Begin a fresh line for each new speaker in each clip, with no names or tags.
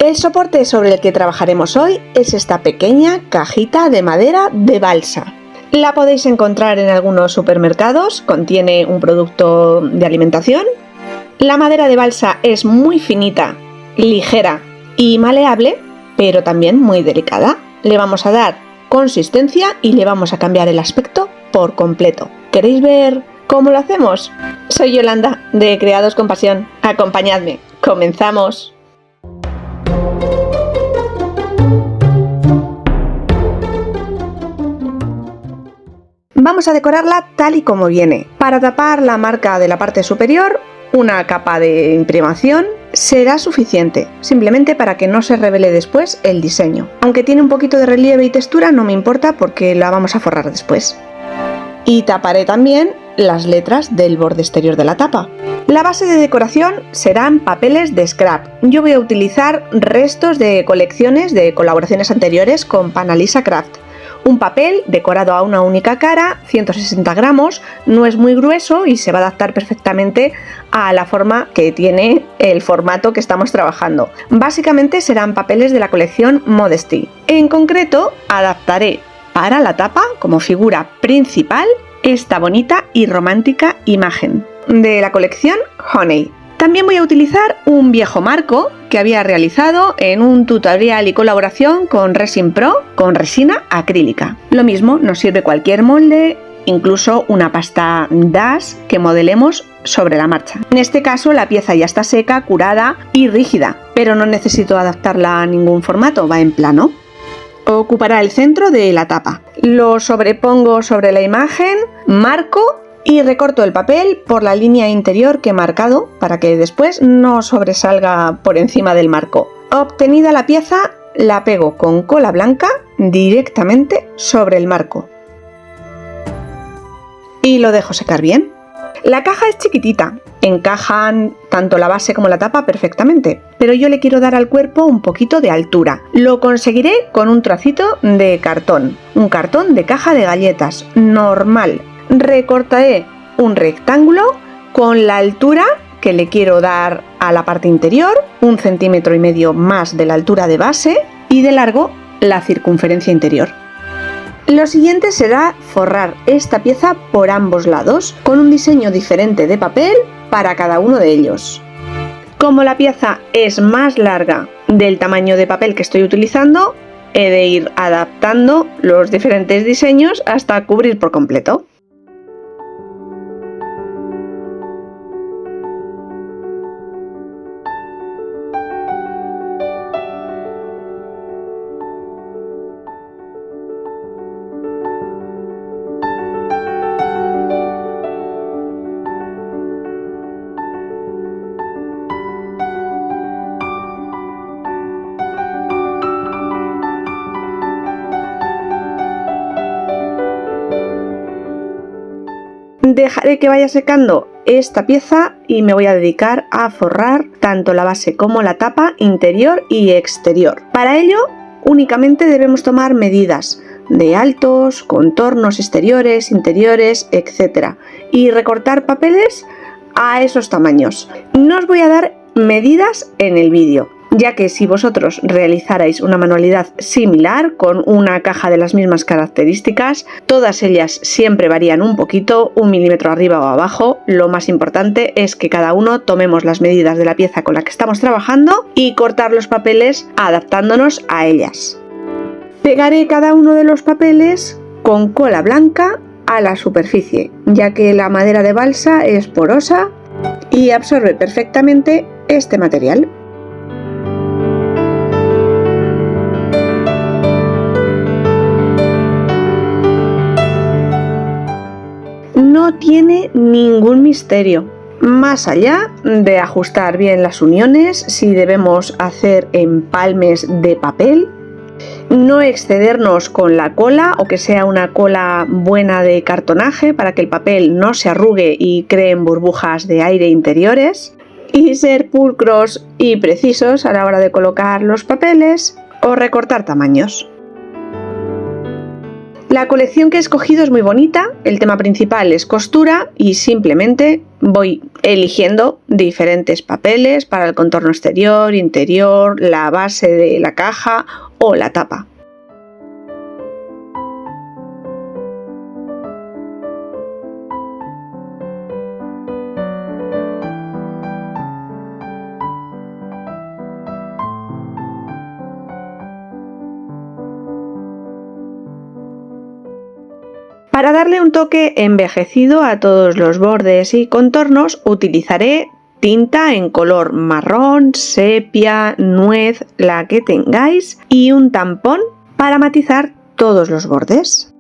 El soporte sobre el que trabajaremos hoy es esta pequeña cajita de madera de balsa. La podéis encontrar en algunos supermercados, contiene un producto de alimentación. La madera de balsa es muy finita, ligera y maleable, pero también muy delicada. Le vamos a dar consistencia y le vamos a cambiar el aspecto por completo. ¿Queréis ver cómo lo hacemos? Soy Yolanda, de Creados con Pasión. Acompañadme, comenzamos. Vamos a decorarla tal y como viene. Para tapar la marca de la parte superior, una capa de imprimación será suficiente, simplemente para que no se revele después el diseño. Aunque tiene un poquito de relieve y textura, no me importa porque la vamos a forrar después. Y taparé también las letras del borde exterior de la tapa. La base de decoración serán papeles de scrap. Yo voy a utilizar restos de colecciones de colaboraciones anteriores con Panalisa Craft. Un papel decorado a una única cara, 160 gramos, no es muy grueso y se va a adaptar perfectamente a la forma que tiene el formato que estamos trabajando. Básicamente serán papeles de la colección Modesty. En concreto, adaptaré para la tapa, como figura principal, esta bonita y romántica imagen de la colección Honey. También voy a utilizar un viejo marco que había realizado en un tutorial y colaboración con Resin Pro con resina acrílica. Lo mismo, nos sirve cualquier molde, incluso una pasta DAS que modelemos sobre la marcha. En este caso la pieza ya está seca, curada y rígida, pero no necesito adaptarla a ningún formato, va en plano. Ocupará el centro de la tapa. Lo sobrepongo sobre la imagen, marco y recorto el papel por la línea interior que he marcado para que después no sobresalga por encima del marco. Obtenida la pieza, la pego con cola blanca directamente sobre el marco. Y lo dejo secar bien. La caja es chiquitita, encajan tanto la base como la tapa perfectamente, pero yo le quiero dar al cuerpo un poquito de altura. Lo conseguiré con un trocito de cartón, un cartón de caja de galletas, normal. Recortaré un rectángulo con la altura que le quiero dar a la parte interior, 1,5 centímetros más de la altura de base y de largo la circunferencia interior. Lo siguiente será forrar esta pieza por ambos lados con un diseño diferente de papel para cada uno de ellos. Como la pieza es más larga del tamaño de papel que estoy utilizando, he de ir adaptando los diferentes diseños hasta cubrir por completo. Dejaré que vaya secando esta pieza y me voy a dedicar a forrar tanto la base como la tapa interior y exterior. Para ello únicamente debemos tomar medidas de altos, contornos exteriores, interiores, etc. y recortar papeles a esos tamaños. No os voy a dar medidas en el vídeo, ya que si vosotros realizarais una manualidad similar con una caja de las mismas características, todas ellas siempre varían un poquito, 1 milímetro arriba o abajo. Lo más importante es que cada uno tomemos las medidas de la pieza con la que estamos trabajando y cortar los papeles adaptándonos a ellas. Pegaré cada uno de los papeles con cola blanca a la superficie, ya que la madera de balsa es porosa y absorbe perfectamente este material. No tiene ningún misterio, más allá de ajustar bien las uniones, si debemos hacer empalmes de papel, no excedernos con la cola o que sea una cola buena de cartonaje para que el papel no se arrugue y creen burbujas de aire interiores, y ser pulcros y precisos a la hora de colocar los papeles o recortar tamaños. La colección que he escogido es muy bonita, el tema principal es costura y simplemente voy eligiendo diferentes papeles para el contorno exterior, interior, la base de la caja o la tapa. Para darle un toque envejecido a todos los bordes y contornos utilizaré tinta en color marrón, sepia, nuez, la que tengáis y un tampón para matizar todos los bordes.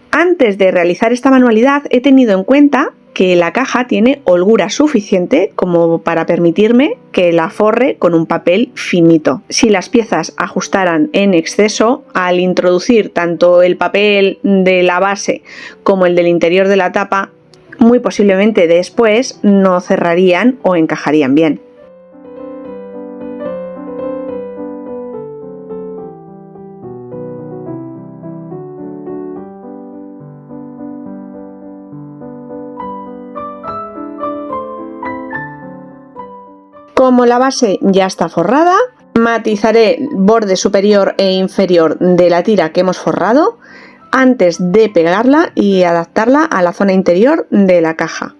Antes de realizar esta manualidad he tenido en cuenta que la caja tiene holgura suficiente como para permitirme que la forre con un papel finito. Si las piezas ajustaran en exceso, al introducir tanto el papel de la base como el del interior de la tapa, muy posiblemente después no cerrarían o encajarían bien. Como la base ya está forrada, matizaré borde superior e inferior de la tira que hemos forrado antes de pegarla y adaptarla a la zona interior de la caja.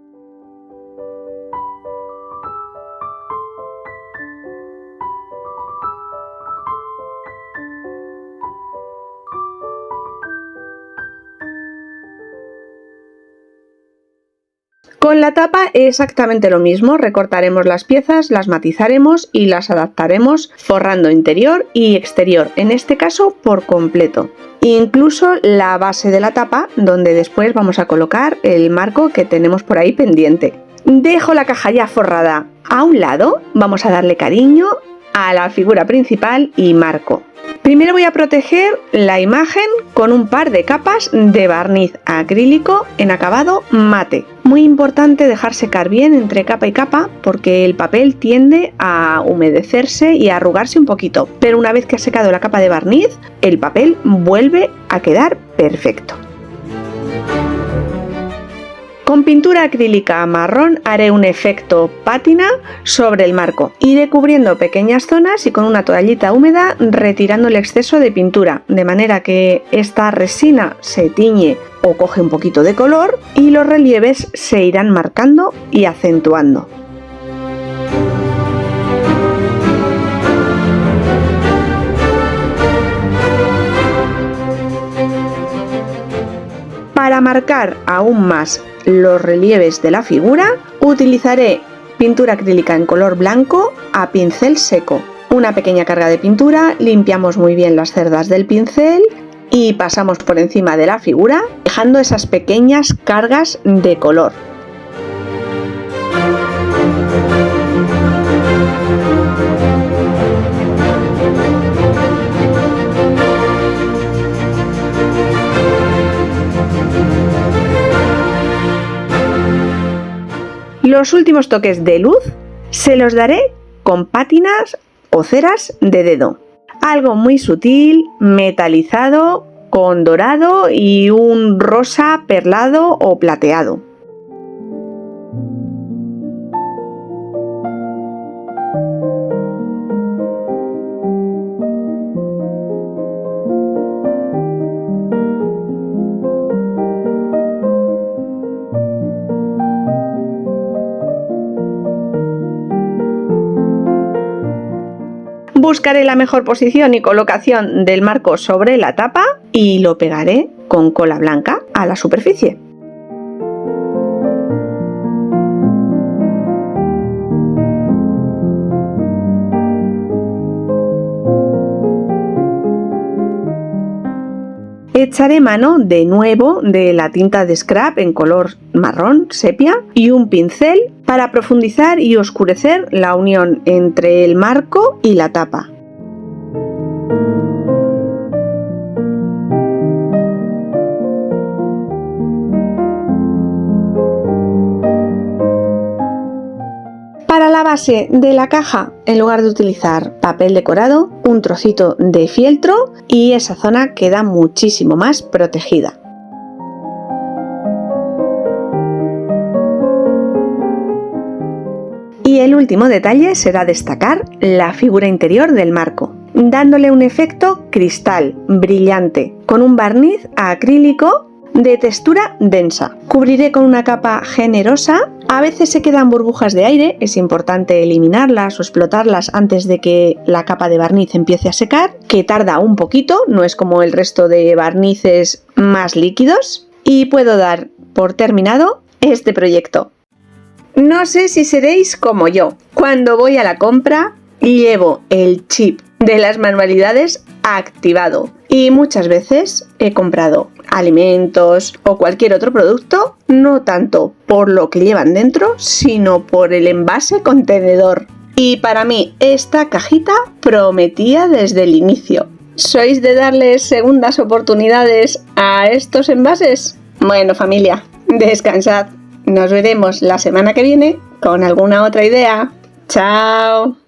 Con la tapa exactamente lo mismo, recortaremos las piezas, las matizaremos y las adaptaremos forrando interior y exterior, en este caso por completo. Incluso la base de la tapa, donde después vamos a colocar el marco que tenemos por ahí pendiente. Dejo la caja ya forrada a un lado, vamos a darle cariño a la figura principal y marco. Primero voy a proteger la imagen con un par de capas de barniz acrílico en acabado mate. Muy importante dejar secar bien entre capa y capa porque el papel tiende a humedecerse y a arrugarse un poquito, pero una vez que ha secado la capa de barniz, el papel vuelve a quedar perfecto. Con pintura acrílica marrón haré un efecto pátina sobre el marco. Iré cubriendo pequeñas zonas y con una toallita húmeda retirando el exceso de pintura, de manera que esta resina se tiñe o coge un poquito de color y los relieves se irán marcando y acentuando. Para marcar aún más los relieves de la figura, utilizaré pintura acrílica en color blanco a pincel seco. Una pequeña carga de pintura, limpiamos muy bien las cerdas del pincel y pasamos por encima de la figura, dejando esas pequeñas cargas de color. Los últimos toques de luz se los daré con pátinas o ceras de dedo. Algo muy sutil, metalizado, con dorado y un rosa perlado o plateado. Buscaré la mejor posición y colocación del marco sobre la tapa y lo pegaré con cola blanca a la superficie. Echaré mano de nuevo de la tinta de scrap en color marrón sepia y un pincel para profundizar y oscurecer la unión entre el marco y la tapa. Para la base de la caja, en lugar de utilizar papel decorado, un trocito de fieltro y esa zona queda muchísimo más protegida. Y el último detalle será destacar la figura interior del marco, dándole un efecto cristal, brillante, con un barniz acrílico de textura densa. Cubriré con una capa generosa. A veces se quedan burbujas de aire, es importante eliminarlas o explotarlas antes de que la capa de barniz empiece a secar, que tarda un poquito, no es como el resto de barnices más líquidos. Y puedo dar por terminado este proyecto. No sé si seréis como yo. Cuando voy a la compra, llevo el chip de las manualidades activado y muchas veces he comprado alimentos o cualquier otro producto, no tanto por lo que llevan dentro, sino por el envase contenedor. Y para mí esta cajita prometía desde el inicio. ¿Sois de darles segundas oportunidades a estos envases? Bueno, familia, descansad. Nos veremos la semana que viene con alguna otra idea. ¡Chao!